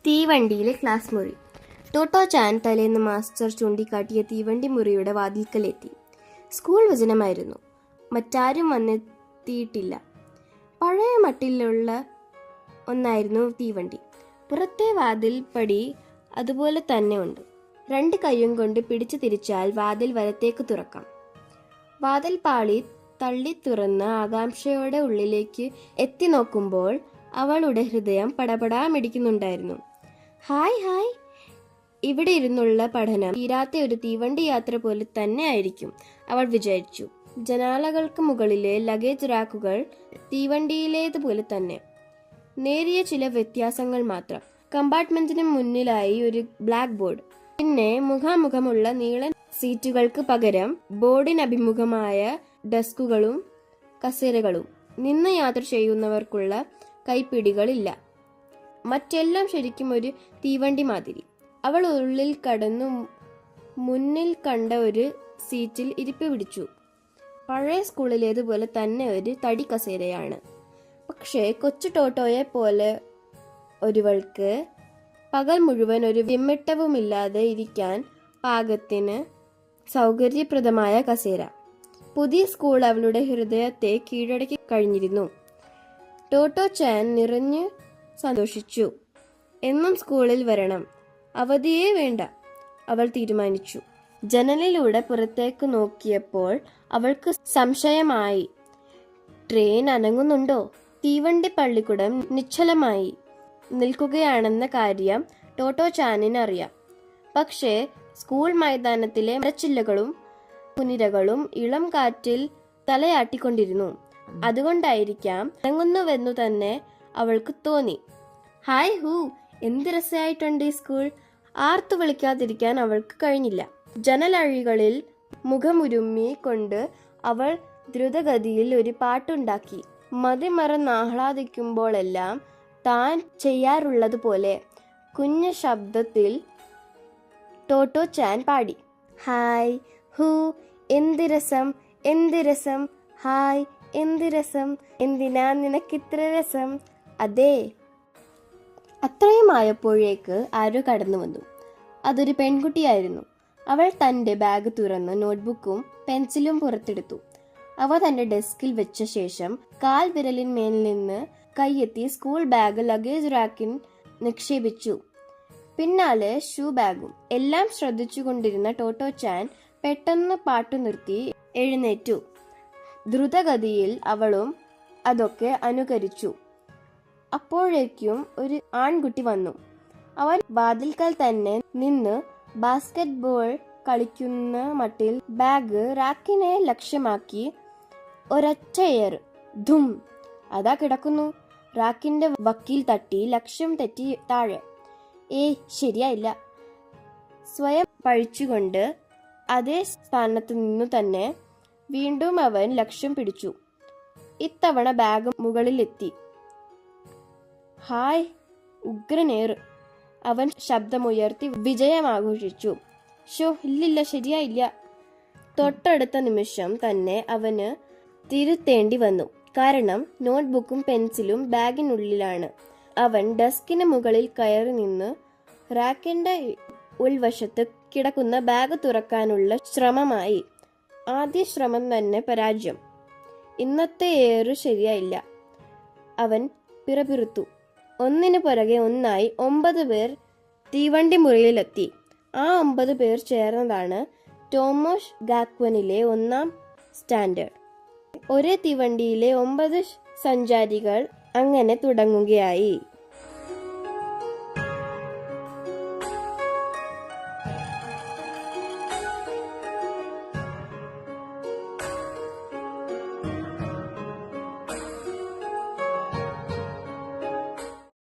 തീവണ്ടിയിലെ class മുറി. ടോട്ടോ ചാൻ തലേന്ന് master ചൂണ്ടിക്കാട്ടിയ തീവണ്ടി മുറിയുടെ വാതിൽക്കലെത്തി. സ്കൂൾ വചനമായിരുന്നു. മറ്റാരും വന്നെത്തിയിട്ടില്ല. പഴയ മട്ടിലുള്ള ഒന്നായിരുന്നു തീവണ്ടി. പുറത്തെ വാതിൽ പടി അതുപോലെ തന്നെ ഉണ്ട്. 2 കൈയും കൊണ്ട് പിടിച്ചു തിരിച്ചാൽ വാതിൽ വലത്തേക്ക് തുറക്കാം. വാതിൽ പാളി തള്ളി തുറന്ന് ആകാംക്ഷയോടെ ഉള്ളിലേക്ക് എത്തി നോക്കുമ്പോൾ അവളുടെ ഹൃദയം പടപടാ മിടിക്കുന്നുണ്ടായിരുന്നു. ഹായ് ഹായ്, ഇവിടെ ഇരുന്നുള്ള പഠനം തീരാത്ത ഒരു തീവണ്ടി യാത്ര പോലെ തന്നെ ആയിരിക്കും, അവൾ വിചാരിച്ചു. ജനാലകൾക്ക് മുകളിലെ ലഗേജ് റാക്കുകൾ തീവണ്ടിയിലേതുപോലെ തന്നെ. നേരിയ ചില വ്യത്യാസങ്ങൾ മാത്രം. കമ്പാർട്ട്മെന്റിന് മുന്നിലായി ഒരു ബ്ലാക്ക് ബോർഡ്. പിന്നെ മുഖാമുഖമുള്ള നീളൻ സീറ്റുകൾക്ക് പകരം ബോർഡിനഭിമുഖമായ ഡെസ്കുകളും കസേരകളും. നിന്ന് യാത്ര ചെയ്യുന്നവർക്കുള്ള കൈപ്പിടികളില്ല. മറ്റെല്ലാം ശരിക്കും ഒരു തീവണ്ടി മാതിരി. അവൾ ഉള്ളിൽ കടന്നു മുന്നിൽ കണ്ട ഒരു സീറ്റിൽ ഇരിപ്പ് പിടിച്ചു. പഴയ സ്കൂളിലേതുപോലെ തന്നെ ഒരു തടി കസേരയാണ്. പക്ഷേ കൊച്ചു ടോട്ടോയെ പോലെ ഒരുവൾക്ക് പകൽ മുഴുവൻ ഒരു വിമ്മിട്ടവുമില്ലാതെ ഇരിക്കാൻ പാകത്തിന് സൗകര്യപ്രദമായ കസേര. പുതിയ സ്കൂൾ അവളുടെ ഹൃദയത്തെ കീഴടക്കി കഴിഞ്ഞിരുന്നു. ടോട്ടോ ചാൻ നിറഞ്ഞു സന്തോഷിച്ചു. എന്നും സ്കൂളിൽ വരണം, അവധിയേ വേണ്ട, അവൾ തീരുമാനിച്ചു. ജനലിലൂടെ പുറത്തേക്ക് നോക്കിയപ്പോൾ അവൾക്ക് സംശയമായി. ട്രെയിൻ അനങ്ങുന്നുണ്ടോ? തീവണ്ടി പള്ളിക്കൂടം നിശ്ചലമായി നിൽക്കുകയാണെന്ന കാര്യം ടോട്ടോ ചാനിന് അറിയാം. പക്ഷേ സ്കൂൾ മൈതാനത്തിലെ മരച്ചില്ലകളും പുനിരകളും ഇളം കാറ്റിൽ തലയാട്ടിക്കൊണ്ടിരുന്നു. അതുകൊണ്ടായിരിക്കാം അനങ്ങുന്നുവെന്നു തന്നെ അവൾക്ക് തോന്നി. ഹായ് ഹൂ, എന്ത് രസമായിട്ടുണ്ട് ഈ സ്കൂൾ! ആർത്തു വിളിക്കാതിരിക്കാൻ അവൾക്ക് കഴിഞ്ഞില്ല. ജനലഴികളിൽ മുഖമുരുമ്മി കൊണ്ട് അവൾ ദ്രുതഗതിയിൽ ഒരു പാട്ടുണ്ടാക്കി. മതിമറന്ന് ആഹ്ലാദിക്കുമ്പോഴെല്ലാം താൻ ചെയ്യാറുള്ളതുപോലെ കുഞ്ഞു ശബ്ദത്തിൽ ടോട്ടോ ചാൻ പാടി. ഹായ് ഹൂ, എന്ത് രസം, എന്ത് രസം! ഹായ്, എന്ത് രസം! എന്തിനാ നിനക്കിത്ര രസം? അതെ. അത്രയുമായപ്പോഴേക്ക് ആരോ കടന്നു വന്നു. അതൊരു പെൺകുട്ടിയായിരുന്നു. അവൾ തൻ്റെ ബാഗ് തുറന്ന് നോട്ട്ബുക്കും പെൻസിലും പുറത്തെടുത്തു. അവ തൻ്റെ ഡെസ്കിൽ വെച്ച ശേഷം കാൽ വിരലിന്മേൽ നിന്ന് കൈയെത്തി സ്കൂൾ ബാഗ് ലഗേജ് റാക്കിൽ നിക്ഷേപിച്ചു. പിന്നാലെ ഷൂ ബാഗും. എല്ലാം ശ്രദ്ധിച്ചുകൊണ്ടിരുന്ന ടോട്ടോ ചാൻ പെട്ടെന്ന് പാട്ടു നിർത്തി എഴുന്നേറ്റു. ദ്രുതഗതിയിൽ അവളും അതൊക്കെ അനുകരിച്ചു. അപ്പോഴേക്കും ഒരു ആൺകുട്ടി വന്നു. അവൻ വാതിൽക്കൽ തന്നെ നിന്ന് ബാസ്കറ്റ് ബോൾ കളിക്കുന്ന മട്ടിൽ ബാഗ് റാക്കിനെ ലക്ഷ്യമാക്കി ഒരൊറ്റയേർ. ധും! അതാ കിടക്കുന്നു. റാക്കിന്റെ വക്കിൽ തട്ടി ലക്ഷ്യം തെറ്റി താഴെ. ശരിയായില്ല. സ്വയം പഴിച്ചുകൊണ്ട് അതേ സ്ഥാനത്ത് നിന്നു തന്നെ വീണ്ടും അവൻ ലക്ഷ്യം പിടിച്ചു. ഇത്തവണ ബാഗ് മുകളിലെത്തി. ഹായ്, ഉഗ്രനേർ! അവൻ ശബ്ദമുയർത്തി വിജയം ആഘോഷിച്ചു. ഇല്ലില്ല, ശരിയായില്ല. തൊട്ടടുത്ത നിമിഷം തന്നെ അവന് തിരുത്തേണ്ടി വന്നു. കാരണം നോട്ട്ബുക്കും പെൻസിലും ബാഗിനുള്ളിലാണ്. അവൻ ഡെസ്കിന് മുകളിൽ കയറി നിന്ന് റാക്കിന്റെ ഉൾവശത്ത് കിടക്കുന്ന ബാഗ് തുറക്കാനുള്ള ശ്രമമായി. ആദ്യ ശ്രമം തന്നെ പരാജയം. ഇന്നത്തെ ഏറ് ശരിയായില്ല. അവൻ പിറപിറുത്തു. ഒന്നിനു പുറകെ ഒന്നായി 9 പേർ തീവണ്ടി മുറിയിലെത്തി. ആ 9 പേർ ചേർന്നതാണ് ടോമോസ് ഗാക്വനിലെ 1-ാം സ്റ്റാൻഡേർഡ്. ഒരേ തീവണ്ടിയിലെ 9 സഞ്ചാരികൾ അങ്ങനെ തുടങ്ങുകയായി.